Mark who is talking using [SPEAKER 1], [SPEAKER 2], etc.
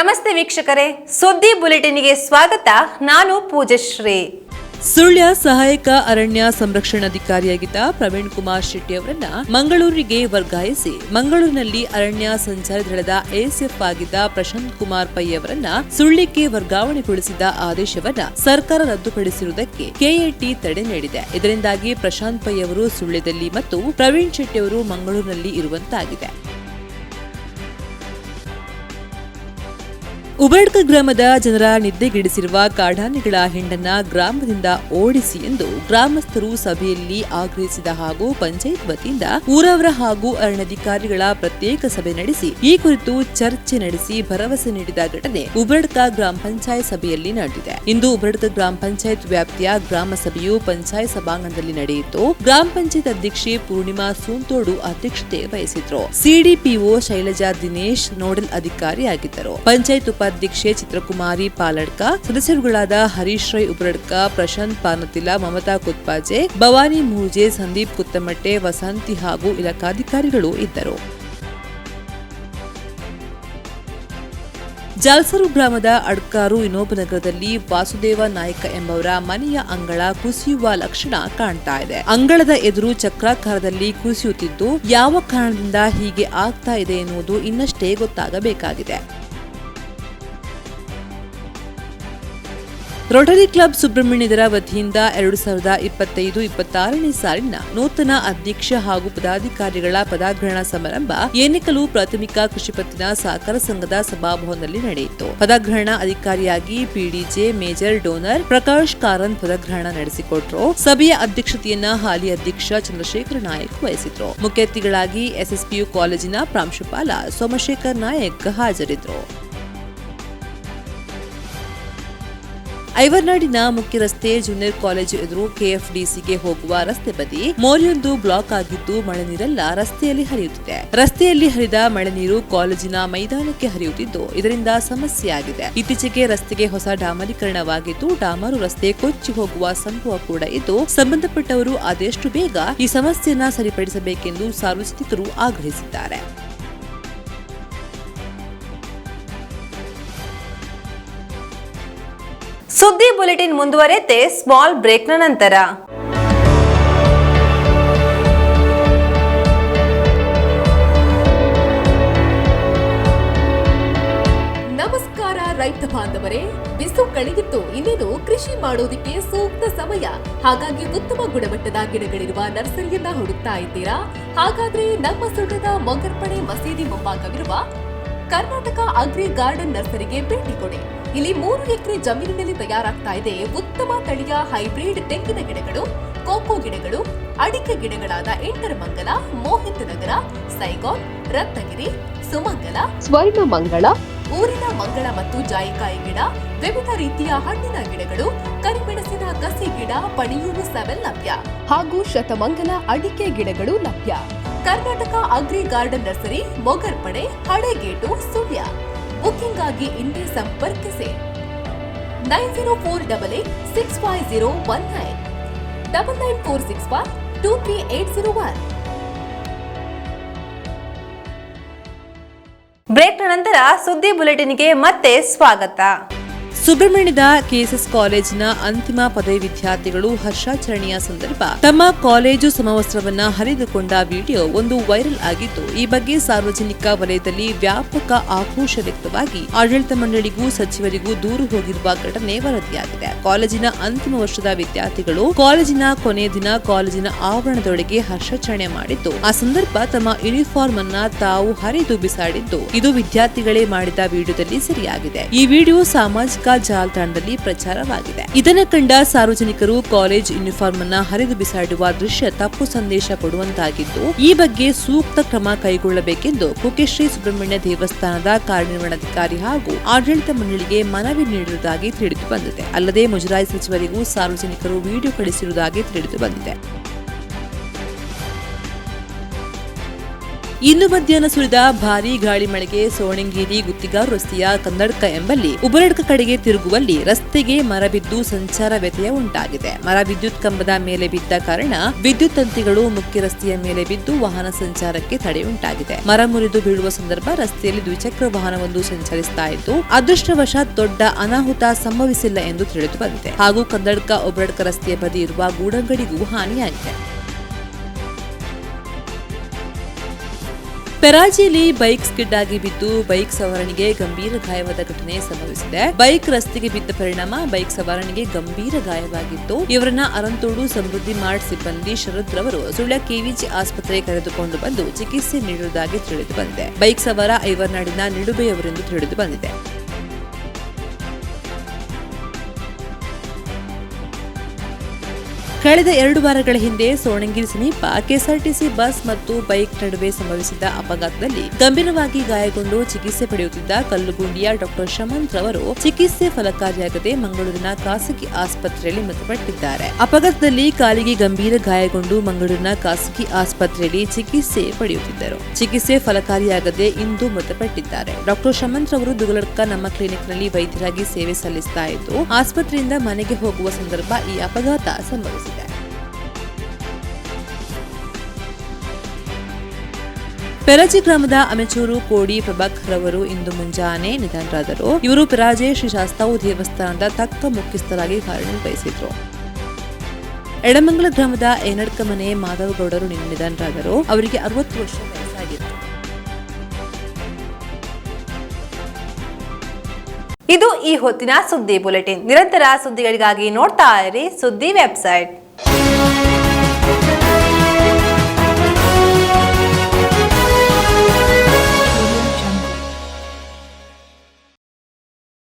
[SPEAKER 1] ನಮಸ್ತೆ ವೀಕ್ಷಕರೇ, ಸುದ್ದಿ ಬುಲೆಟಿನ್ಗೆ ಸ್ವಾಗತ. ನಾನು ಪೂಜಶ್ರೀ.
[SPEAKER 2] ಸುಳ್ಯ ಸಹಾಯಕ ಅರಣ್ಯ ಸಂರಕ್ಷಣಾಧಿಕಾರಿಯಾಗಿದ್ದ ಪ್ರವೀಣ್ ಕುಮಾರ್ ಶೆಟ್ಟಿ ಅವರನ್ನ ಮಂಗಳೂರಿಗೆ ವರ್ಗಾಯಿಸಿ ಮಂಗಳೂರಿನಲ್ಲಿ ಅರಣ್ಯ ಸಂಚಾರಿ ದಳದ ಎಎಸ್ಎಫ್ ಆಗಿದ್ದ ಪ್ರಶಾಂತ್ ಕುಮಾರ್ ಪೈ ಅವರನ್ನ ಸುಳ್ಯಕ್ಕೆ ವರ್ಗಾವಣೆಗೊಳಿಸಿದ ಆದೇಶವನ್ನ ಸರ್ಕಾರ ರದ್ದುಪಡಿಸಿರುವುದಕ್ಕೆ ಕೆಎಟಿ ತಡೆ ನೀಡಿದೆ. ಇದರಿಂದಾಗಿ ಪ್ರಶಾಂತ್ ಪೈ ಅವರು ಸುಳ್ಯದಲ್ಲಿ ಮತ್ತು ಪ್ರವೀಣ್ ಶೆಟ್ಟಿ ಅವರು ಮಂಗಳೂರಿನಲ್ಲಿ ಇರುವಂತಾಗಿದೆ. ಉಬರ್ಡ್ಕ ಗ್ರಾಮದ ಜನರ ನಿದ್ದೆಗೆಡಿಸಿರುವ ಕಾಡಾನೆಗಳ ಹಿಂಡನ್ನ ಗ್ರಾಮದಿಂದ ಓಡಿಸಿ ಎಂದು ಗ್ರಾಮಸ್ಥರು ಸಭೆಯಲ್ಲಿ ಆಗ್ರಹಿಸಿದ ಹಾಗೂ ಪಂಚಾಯತ್ ವತಿಯಿಂದ ಊರವರ ಹಾಗೂ ಅರಣ್ಯಾಧಿಕಾರಿಗಳ ಪ್ರತ್ಯೇಕ ಸಭೆ ನಡೆಸಿ ಈ ಕುರಿತು ಚರ್ಚೆ ನಡೆಸಿ ಭರವಸೆ ನೀಡಿದ ಘಟನೆ ಉಬರ್ಡ್ಕ ಗ್ರಾಮ ಪಂಚಾಯತ್ ಸಭೆಯಲ್ಲಿ ನಡೆದಿದೆ. ಇಂದು ಉಬರ್ಡ್ಕ ಗ್ರಾಮ ಪಂಚಾಯತ್ ವ್ಯಾಪ್ತಿಯ ಗ್ರಾಮ ಸಭೆಯು ಪಂಚಾಯತ್ ಸಭಾಂಗಣದಲ್ಲಿ ನಡೆಯಿತು. ಗ್ರಾಮ ಪಂಚಾಯತ್ ಅಧ್ಯಕ್ಷೆ ಪೂರ್ಣಿಮಾ ಸೂಂತೋಡು ಅಧ್ಯಕ್ಷತೆ ವಹಿಸಿದ್ರು. ಸಿಡಿಪಿಒ ಶೈಲಜಾ ದಿನೇಶ್ ನೋಡಲ್ ಅಧಿಕಾರಿಯಾಗಿದ್ದರು. ಪಂಚಾಯತ್ ಅಧ್ಯಕ್ಷೆ ಚಿತ್ರಕುಮಾರಿ ಪಾಲಡ್ಕ, ಸದಸ್ಯರುಗಳಾದ ಹರೀಶ್ ರೈ ಉಬ್ರಡ್ಕ, ಪ್ರಶಾಂತ್ ಪಾನತಿಲ, ಮಮತಾ ಕುತ್ಪಾಜೆ, ಭವಾನಿ ಮೂಜೆ, ಸಂದೀಪ್ ಕುತ್ತಮಟ್ಟೆ, ವಸಂತಿ ಹಾಗೂ ಇಲಾಖಾಧಿಕಾರಿಗಳು ಇದ್ದರು. ಜಾಲ್ಸರು ಗ್ರಾಮದ ಅಡ್ಕಾರು ವಿನೋಬನಗರದಲ್ಲಿ ವಾಸುದೇವ ನಾಯಕ ಎಂಬವರ ಮನೆಯ ಅಂಗಳ ಕುಸಿಯುವ ಲಕ್ಷಣ ಕಾಣ್ತಾ ಇದೆ. ಅಂಗಳದ ಎದುರು ಚಕ್ರಾಕಾರದಲ್ಲಿ ಕುಸಿಯುತ್ತಿದ್ದು ಯಾವ ಕಾರಣದಿಂದ ಹೀಗೆ ಆಗ್ತಾ ಇದೆ ಎನ್ನುವುದು ಇನ್ನಷ್ಟೇ ಗೊತ್ತಾಗಬೇಕಾಗಿದೆ. ರೋಟರಿ ಕ್ಲಬ್ ಸುಬ್ರಹ್ಮಣ್ಯದರ ವತಿಯಿಂದ 2025-26ನೇ ಸಾಲಿನ ನೂತನ ಅಧ್ಯಕ್ಷ ಹಾಗೂ ಪದಾಧಿಕಾರಿಗಳ ಪದಗ್ರಹಣ ಸಮಾರಂಭ ಏನೆಕಲು ಪ್ರಾಥಮಿಕ ಕೃಷಿ ಪತ್ತಿನ ಸಹಕಾರ ಸಂಘದ ಸಭಾಭವನದಲ್ಲಿ ನಡೆಯಿತು. ಪದಗ್ರಹಣ ಅಧಿಕಾರಿಯಾಗಿ ಪಿಡಿಜೆ ಮೇಜರ್ ಡೋನರ್ ಪ್ರಕಾಶ್ ಕಾರಂತ್ ಪದಗ್ರಹಣ ನಡೆಸಿಕೊಟ್ರು. ಸಭೆಯ ಅಧ್ಯಕ್ಷತೆಯನ್ನ ಹಾಲಿ ಅಧ್ಯಕ್ಷ ಚಂದ್ರಶೇಖರ್ ನಾಯಕ್ ವಹಿಸಿದ್ರು. ಮುಖ್ಯ ಅತಿಥಿಗಳಾಗಿ ಎಸ್ಎಸ್ಪಿಯು ಕಾಲೇಜಿನ ಪ್ರಾಂಶುಪಾಲ ಸೋಮಶೇಖರ್ ನಾಯಕ್ ಹಾಜರಿದ್ದರು. ಐವರ್ನಾಡಿನ ಮುಖ್ಯ ರಸ್ತೆ ಜೂನಿಯರ್ ಕಾಲೇಜು ಎದುರು ಕೆಎಫ್ಡಿಸಿಗೆ ಹೋಗುವ ರಸ್ತೆ ಬದಿ ಮೋರಿಯೊಂದು ಬ್ಲಾಕ್ ಆಗಿದ್ದು ಮಳೆ ನೀರೆಲ್ಲ ರಸ್ತೆಯಲ್ಲಿ ಹರಿಯುತ್ತಿದೆ. ರಸ್ತೆಯಲ್ಲಿ ಹರಿದ ಮಳೆ ನೀರು ಕಾಲೇಜಿನ ಮೈದಾನಕ್ಕೆ ಹರಿಯುತ್ತಿದ್ದು ಇದರಿಂದ ಸಮಸ್ಯೆಯಾಗಿದೆ. ಇತ್ತೀಚೆಗೆ ರಸ್ತೆಗೆ ಹೊಸ ಡಾಮರೀಕರಣವಾಗಿದ್ದು ಡಾಮರು ರಸ್ತೆ ಕೊಚ್ಚಿ ಹೋಗುವ ಸಂಭವ ಕೂಡ ಇದ್ದು ಸಂಬಂಧಪಟ್ಟವರು ಆದಷ್ಟು ಬೇಗ ಈ ಸಮಸ್ಯೆಯನ್ನು ಸರಿಪಡಿಸಬೇಕೆಂದು ಸಾರ್ವಜನಿಕರು ಆಗ್ರಹಿಸಿದ್ದಾರೆ.
[SPEAKER 1] ಸುದ್ದಿ ಬುಲೆಟಿನ್ ಮುಂದುವರೆಯುತ್ತೆ ಸ್ಮಾಲ್ ಬ್ರೇಕ್ನ ನಂತರ.
[SPEAKER 3] ನಮಸ್ಕಾರ ರೈತ ಬಾಂಧವರೇ, ಬಿಸು ಕಳೆಗಿತ್ತು, ಇನ್ನೇನು ಕೃಷಿ ಮಾಡೋದಕ್ಕೆ ಸೂಕ್ತ ಸಮಯ. ಹಾಗಾಗಿ ಉತ್ತಮ ಗುಣಮಟ್ಟದ ಗಿಡಗಳಿರುವ ನರ್ಸರಿಯನ್ನ ಹುಡುಕ್ತಾ ಇದ್ದೀರಾ? ಹಾಗಾದ್ರೆ ನಮ್ಮ ಸುಳ್ಯದ ಮೊಗರ್ಪಣೆ ಮಸೀದಿ ಮುಂಭಾಗವಿರುವ ಕರ್ನಾಟಕ ಅಗ್ರಿ ಗಾರ್ಡನ್ ನರ್ಸರಿಗೆ ಭೇಟಿ ಕೊಡಿ. ಇಲ್ಲಿ 3 ಎಕರೆ ಜಮೀನಿನಲ್ಲಿ ತಯಾರಾಗ್ತಾ ಇದೆ ಉತ್ತಮ ತಳಿಯ ಹೈಬ್ರಿಡ್ ತೆಂಗಿನ ಗಿಡಗಳು, ಕೋಕೋ ಗಿಡಗಳು, ಅಡಿಕೆ ಗಿಡಗಳಾದ ಎಂಟರಮಂಗಲ, ಮೋಹಿತ್ ನಗರ, ಸೈಗಾನ್, ರತ್ನಗಿರಿ, ಸುಮಂಗಲ, ಸ್ವರ್ಣಮಂಗಳ, ಊರಿನ ಮಂಗಳ ಮತ್ತು ಜಾಯಿಕಾಯಿ ಗಿಡ, ವಿವಿಧ ರೀತಿಯ ಹಣ್ಣಿನ ಗಿಡಗಳು, ಕರಿಮೆಣಸಿನ ಕಸಿ ಗಿಡ, ಪಣಿಯೂರು 7 ಲಭ್ಯ ಹಾಗೂ ಶತಮಂಗಲ ಅಡಿಕೆ ಗಿಡಗಳು ಲಭ್ಯ. Karnataka agri garden nursery, Mogarpane, Halegate, Sullia. Booking ಆಗಿ ಇಂದೇ ಸಂಪರ್ಕಿಸಿ 9048865019 9946123801.
[SPEAKER 1] ಬ್ರೇಕ್ನ ನಂತರ ಸುದ್ದಿ ಬುಲೆಟಿನ್ಗೆ ಮತ್ತೆ ಸ್ವಾಗತ.
[SPEAKER 2] ಸುಬ್ರಹ್ಮಣ್ಯದ ಕೆಎಸ್ಎಸ್ ಕಾಲೇಜಿನ ಅಂತಿಮ ಪದವಿ ವಿದ್ಯಾರ್ಥಿಗಳು ಹರ್ಷಾಚರಣೆಯ ಸಂದರ್ಭ ತಮ್ಮ ಕಾಲೇಜು ಸಮವಸ್ತ್ರವನ್ನ ಹರಿದುಕೊಂಡ ವಿಡಿಯೋ ಒಂದು ವೈರಲ್ ಆಗಿದ್ದು ಈ ಬಗ್ಗೆ ಸಾರ್ವಜನಿಕ ವಲಯದಲ್ಲಿ ವ್ಯಾಪಕ ಆಕ್ರೋಶ ವ್ಯಕ್ತವಾಗಿ ಆಡಳಿತ ಮಂಡಳಿಗೂ ಸಚಿವರಿಗೂ ದೂರು ಹೋಗಿರುವ ಘಟನೆ ವರದಿಯಾಗಿದೆ. ಕಾಲೇಜಿನ ಅಂತಿಮ ವರ್ಷದ ವಿದ್ಯಾರ್ಥಿಗಳು ಕಾಲೇಜಿನ ಕೊನೆಯ ದಿನ ಕಾಲೇಜಿನ ಆವರಣದೊಳಗೆ ಹರ್ಷಾಚರಣೆ ಮಾಡಿದ್ದು ಆ ಸಂದರ್ಭ ತಮ್ಮ ಯೂನಿಫಾರ್ಮ್ ಅನ್ನ ತಾವು ಹರಿದು ಬಿಸಾಡಿದ್ದು ಇದು ವಿದ್ಯಾರ್ಥಿಗಳೇ ಮಾಡಿದ ವಿಡಿಯೋದಲ್ಲಿ ಸೆರೆಯಾಗಿದೆ. ಈ ವಿಡಿಯೋ ಸಾಮಾಜಿಕ ಜಾಲತಾಣದಲ್ಲಿ ಪ್ರಚಾರವಾಗಿದೆ. ಇದನ್ನು ಕಂಡ ಸಾರ್ವಜನಿಕರು ಕಾಲೇಜ್ ಯೂನಿಫಾರ್ಮ್ ಅನ್ನ ಹರಿದು ಬಿಸಾಡುವ ದೃಶ್ಯ ತಪ್ಪು ಸಂದೇಶ ಕೊಡುವಂತಾಗಿದ್ದು ಈ ಬಗ್ಗೆ ಸೂಕ್ತ ಕ್ರಮ ಕೈಗೊಳ್ಳಬೇಕೆಂದು ಕುಕ್ಕೆಶ್ರೀ ಸುಬ್ರಹ್ಮಣ್ಯ ದೇವಸ್ಥಾನದ ಕಾರ್ಯನಿರ್ವಹಣಾಧಿಕಾರಿ ಹಾಗೂ ಆಡಳಿತ ಮಂಡಳಿಗೆ ಮನವಿ ನೀಡಿರುವುದಾಗಿ ತಿಳಿದು ಬಂದಿದೆ. ಅಲ್ಲದೆ ಮುಜರಾಯಿ ಸಚಿವರಿಗೂ ಸಾರ್ವಜನಿಕರು ವಿಡಿಯೋ ಕಳಿಸಿರುವುದಾಗಿ ತಿಳಿದು ಬಂದಿದೆ. ಇಂದು ಮಧ್ಯಾಹ್ನ ಸುರಿದ ಭಾರೀ ಗಾಳಿ ಮಳೆಗೆ ಸೋಣಂಗೇರಿ ಗುತ್ತಿಗಾರು ರಸ್ತೆಯ ಕನ್ನಡಕ ಎಂಬಲ್ಲಿ ಉಬರಡ್ಕ ಕಡೆಗೆ ತಿರುಗುವಲ್ಲಿ ರಸ್ತೆಗೆ ಮರ ಬಿದ್ದು ಸಂಚಾರ ವ್ಯತ್ಯಯ ಉಂಟಾಗಿದೆ. ಮರ ವಿದ್ಯುತ್ ಕಂಬದ ಮೇಲೆ ಬಿದ್ದ ಕಾರಣ ವಿದ್ಯುತ್ ತಂತಿಗಳು ಮುಖ್ಯ ರಸ್ತೆಯ ಮೇಲೆ ಬಿದ್ದು ವಾಹನ ಸಂಚಾರಕ್ಕೆ ತಡೆ ಉಂಟಾಗಿದೆ. ಮರ ಮುರಿದು ಬೀಳುವ ಸಂದರ್ಭ ರಸ್ತೆಯಲ್ಲಿ ದ್ವಿಚಕ್ರ ವಾಹನವೊಂದು ಸಂಚರಿಸುತ್ತಾ ಇದ್ದು ಅದೃಷ್ಟವಶಾತ್ ದೊಡ್ಡ ಅನಾಹುತ ಸಂಭವಿಸಿಲ್ಲ ಎಂದು ತಿಳಿದು ಬಂದಿದೆ. ಹಾಗೂ ಕನ್ನಡಕ ಉಬರಡ್ಕ ರಸ್ತೆಯ ಬದಿ ಇರುವ ಗೂಡಂಗಡಿಗೂ ಹಾನಿಯಾಗಿದೆ. ಪೆರಾಜಿಯಲ್ಲಿ ಬೈಕ್ ಸ್ಕಿಡ್ ಆಗಿ ಬಿದ್ದು ಬೈಕ್ ಸವಾರನಿಗೆ ಗಂಭೀರ ಗಾಯವಾದ ಘಟನೆ ಸಂಭವಿಸಿದೆ. ಬೈಕ್ ರಸ್ತೆಗೆ ಬಿದ್ದ ಪರಿಣಾಮ ಬೈಕ್ ಸವಾರನಿಗೆ ಗಂಭೀರ ಗಾಯವಾಗಿದ್ದು ಇವರನ್ನ ಅರಂತೋಡು ಸಮೃದ್ಧಿ ಮಾರ್ಟ್ ಸಿಬ್ಬಂದಿ ಶರದ್ ರವರು ಸುಳ್ಯ ಕೆವಿಜಿ ಆಸ್ಪತ್ರೆಗೆ ಕರೆದುಕೊಂಡು ಬಂದು ಚಿಕಿತ್ಸೆ ನೀಡುವುದಾಗಿ ತಿಳಿದು ಬಂದಿದೆ. ಬೈಕ್ ಸವಾರ ಐವರ್ನಾಡಿನ ನಿಡುಬೆಯವರೆಂದು ತಿಳಿದು ಬಂದಿದೆ. ಕಳೆದ 2 ವಾರಗಳ ಹಿಂದೆ ಸೋಣಂಗಿರಿ ಸಮೀಪ ಕೆಎಸ್ಆರ್ಟಿಸಿ ಬಸ್ ಮತ್ತು ಬೈಕ್ ನಡುವೆ ಸಂಭವಿಸಿದ ಅಪಘಾತದಲ್ಲಿ ಗಂಭೀರವಾಗಿ ಗಾಯಗೊಂಡು ಚಿಕಿತ್ಸೆ ಪಡೆಯುತ್ತಿದ್ದ ಕಲ್ಲುಗುಂಡಿಯ ಡಾಕ್ಟರ್ ಶಮಂತ್ ರವರು ಚಿಕಿತ್ಸೆ ಫಲಕಾರಿಯಾಗದೆ ಮಂಗಳೂರಿನ ಖಾಸಗಿ ಆಸ್ಪತ್ರೆಯಲ್ಲಿ ಮೃತಪಟ್ಟಿದ್ದಾರೆ. ಅಪಘಾತದಲ್ಲಿ ಕಾಲಿಗೆ ಗಂಭೀರ ಗಾಯಗೊಂಡು ಮಂಗಳೂರಿನ ಖಾಸಗಿ ಆಸ್ಪತ್ರೆಯಲ್ಲಿ ಚಿಕಿತ್ಸೆ ಪಡೆಯುತ್ತಿದ್ದರು. ಚಿಕಿತ್ಸೆ ಫಲಕಾರಿಯಾಗದೆ ಇಂದು ಮೃತಪಟ್ಟಿದ್ದಾರೆ. ಡಾಕ್ಟರ್ ಶಮಂತ್ ರವರು ದುಗಲಡ್ಕ ನಮ್ಮ ಕ್ಲಿನಿಕ್ನಲ್ಲಿ ವೈದ್ಯರಾಗಿ ಸೇವೆ ಸಲ್ಲಿಸುತ್ತಾ ಇದ್ದು ಆಸ್ಪತ್ರೆಯಿಂದ ಮನೆಗೆ ಹೋಗುವ ಸಂದರ್ಭ ಈ ಅಪಘಾತ ಸಂಭವಿಸಿದೆ. ಪೆರಾಜಿ ಗ್ರಾಮದ ಅಮೆಚೂರು ಕೋಡಿ ಪ್ರಭಾಕರ್ ಅವರು ಇಂದು ಮುಂಜಾನೆ ನಿಧನರಾದರು. ಇವರು ಪೆರಾಜೆ ಶ್ರೀ ಶಾಸ್ತಾವು ದೇವಸ್ಥಾನದ ತಕ್ಕ ಮುಖ್ಯಸ್ಥರಾಗಿ ಕಾರ್ಯನಿರ್ವಹಿಸಿದ್ರು. ಎಡಮಂಗಲ ಗ್ರಾಮದ ಏನಡ್ಕ ಮನೆ ಮಾಧವಗೌಡರು ನಿಧನರಾದರು. ಅವರಿಗೆ 60 ವರ್ಷ ವಯಸ್ಸಾಗಿತ್ತು.
[SPEAKER 1] ಇದು ಈ ಹೊತ್ತಿನ ಸುದ್ದಿ ಬುಲೆಟಿನ್. ನಿರಂತರ ಸುದ್ದಿಗಳಿಗಾಗಿ ನೋಡ್ತಾ ಇರಿ ಸುದ್ದಿ ವೆಬ್ಸೈಟ್.